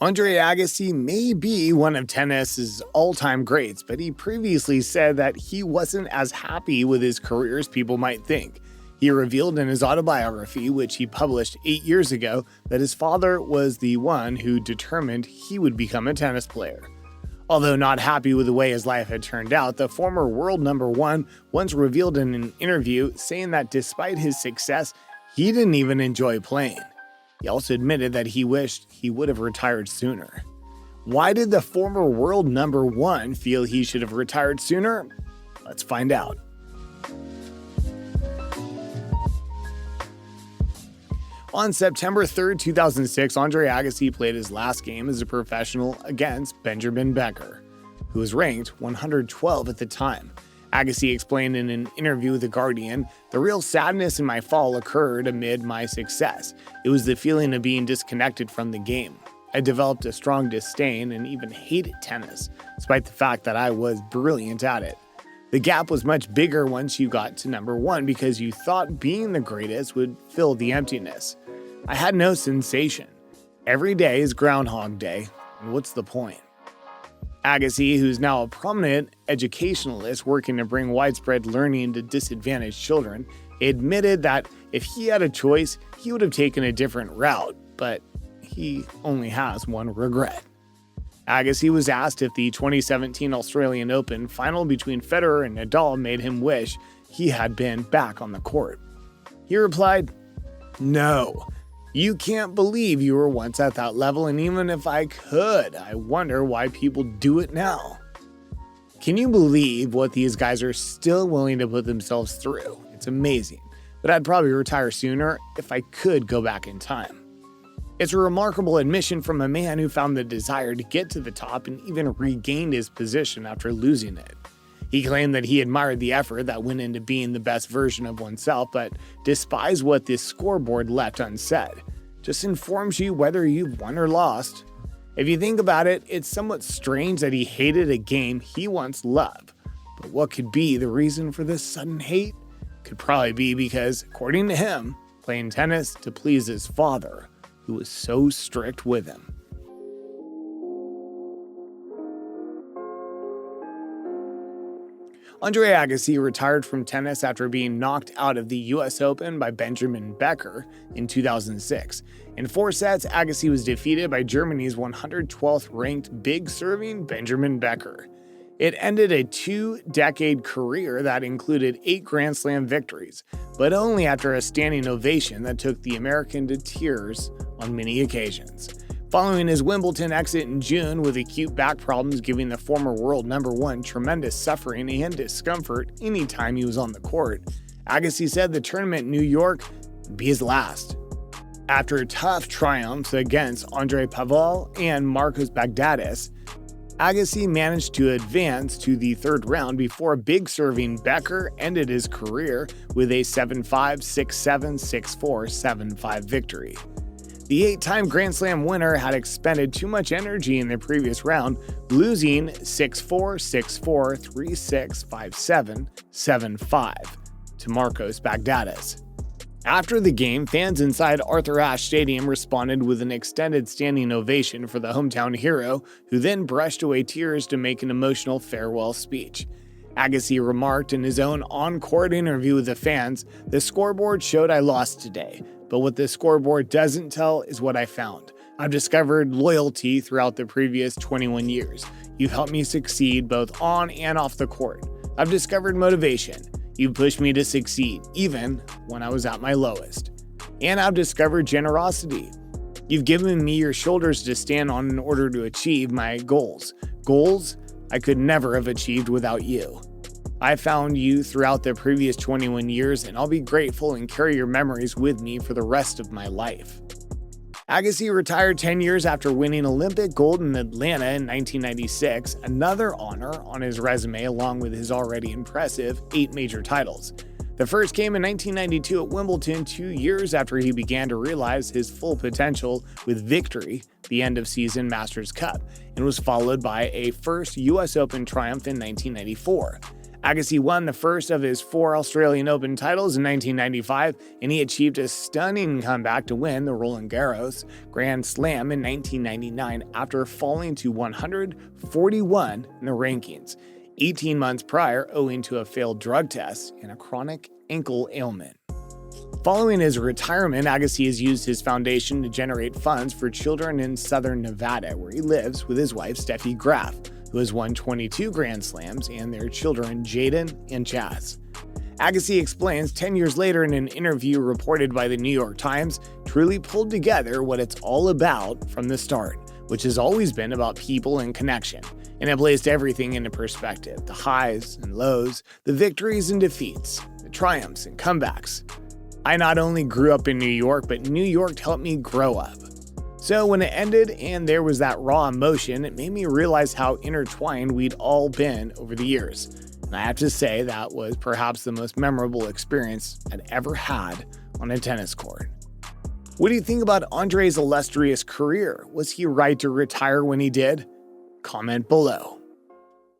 Andre Agassi may be one of tennis's all-time greats, but he previously said that he wasn't as happy with his career as people might think. He revealed in his autobiography, which he published 8 years ago, that his father was the one who determined he would become a tennis player. Although not happy with the way his life had turned out, the former world number one once revealed in an interview saying that despite his success, he didn't even enjoy playing. He also admitted that he wished he would have retired sooner. Why did the former world number one feel he should have retired sooner? Let's find out. On September 3, 2006, Andre Agassi played his last game as a professional against Benjamin Becker, who was ranked 112 at the time. Agassi explained in an interview with The Guardian, "The real sadness in my fall occurred amid my success. It was the feeling of being disconnected from the game. I developed a strong disdain and even hated tennis, despite the fact that I was brilliant at it. The gap was much bigger once you got to number one because you thought being the greatest would fill the emptiness. I had no sensation. Every day is Groundhog Day, and what's the point?" Agassi, who's now a prominent educationalist working to bring widespread learning to disadvantaged children, admitted that if he had a choice, he would have taken a different route, but he only has one regret. Agassi was asked if the 2017 Australian Open final between Federer and Nadal made him wish he had been back on the court. He replied, "No. You can't believe you were once at that level, and even if I could, I wonder why people do it now. Can you believe what these guys are still willing to put themselves through? It's amazing, but I'd probably retire sooner if I could go back in time." It's a remarkable admission from a man who found the desire to get to the top and even regained his position after losing it. He claimed that he admired the effort that went into being the best version of oneself, but despised what this scoreboard left unsaid. Just informs you whether you've won or lost. If you think about it, it's somewhat strange that he hated a game he once loved. But what could be the reason for this sudden hate? Could probably be because, according to him, playing tennis to please his father, who was so strict with him. Andre Agassi retired from tennis after being knocked out of the US Open by Benjamin Becker in 2006. In 4 sets, Agassi was defeated by Germany's 112th ranked big serving Benjamin Becker. It ended a 2-decade career that included 8 Grand Slam victories, but only after a standing ovation that took the American to tears on many occasions. Following his Wimbledon exit in June with acute back problems giving the former world number one tremendous suffering and discomfort anytime he was on the court, Agassi said the tournament in New York would be his last. After tough triumphs against Andre Pavel and Marcos Baghdatis, Agassi managed to advance to the third round before big serving Becker ended his career with a 7-5, 6-7, 6-4, 7-5 victory. The 8-time Grand Slam winner had expended too much energy in the previous round, losing 6-4, 6-4, 3-6, 5-7, 7-5 to Marcos Baghdatis. After the game, fans inside Arthur Ashe Stadium responded with an extended standing ovation for the hometown hero, who then brushed away tears to make an emotional farewell speech. Agassi remarked in his own on-court interview with the fans, "The scoreboard showed I lost today, but what the scoreboard doesn't tell is what I found. I've discovered loyalty throughout the previous 21 years. You've helped me succeed both on and off the court. I've discovered motivation. You've pushed me to succeed, even when I was at my lowest. And I've discovered generosity. You've given me your shoulders to stand on in order to achieve my goals. Goals I could never have achieved without you. I found you throughout the previous 21 years, and I'll be grateful and carry your memories with me for the rest of my life." Agassi retired 10 years after winning Olympic gold in Atlanta in 1996, another honor on his resume along with his already impressive 8 major titles. The first came in 1992 at Wimbledon, 2 years after he began to realize his full potential with victory, the end-of-season Masters Cup, and was followed by a first US Open triumph in 1994. Agassi won the first of his 4 Australian Open titles in 1995, and he achieved a stunning comeback to win the Roland Garros Grand Slam in 1999 after falling to 141 in the rankings, 18 months prior owing to a failed drug test and a chronic ankle ailment. Following his retirement, Agassi has used his foundation to generate funds for children in southern Nevada, where he lives with his wife Steffi Graf, who has won 22 Grand Slams, and their children Jaden and Chaz. Agassi explains 10 years later in an interview reported by the New York Times, truly pulled together what it's all about from the start, which has always been about people and connection, and it placed everything into perspective: the highs and lows, the victories and defeats, the triumphs and comebacks. I not only grew up in New York, but New York helped me grow up. So when it ended and there was that raw emotion, it made me realize how intertwined we'd all been over the years. And I have to say that was perhaps the most memorable experience I'd ever had on a tennis court. What do you think about Andre's illustrious career? Was he right to retire when he did? Comment below.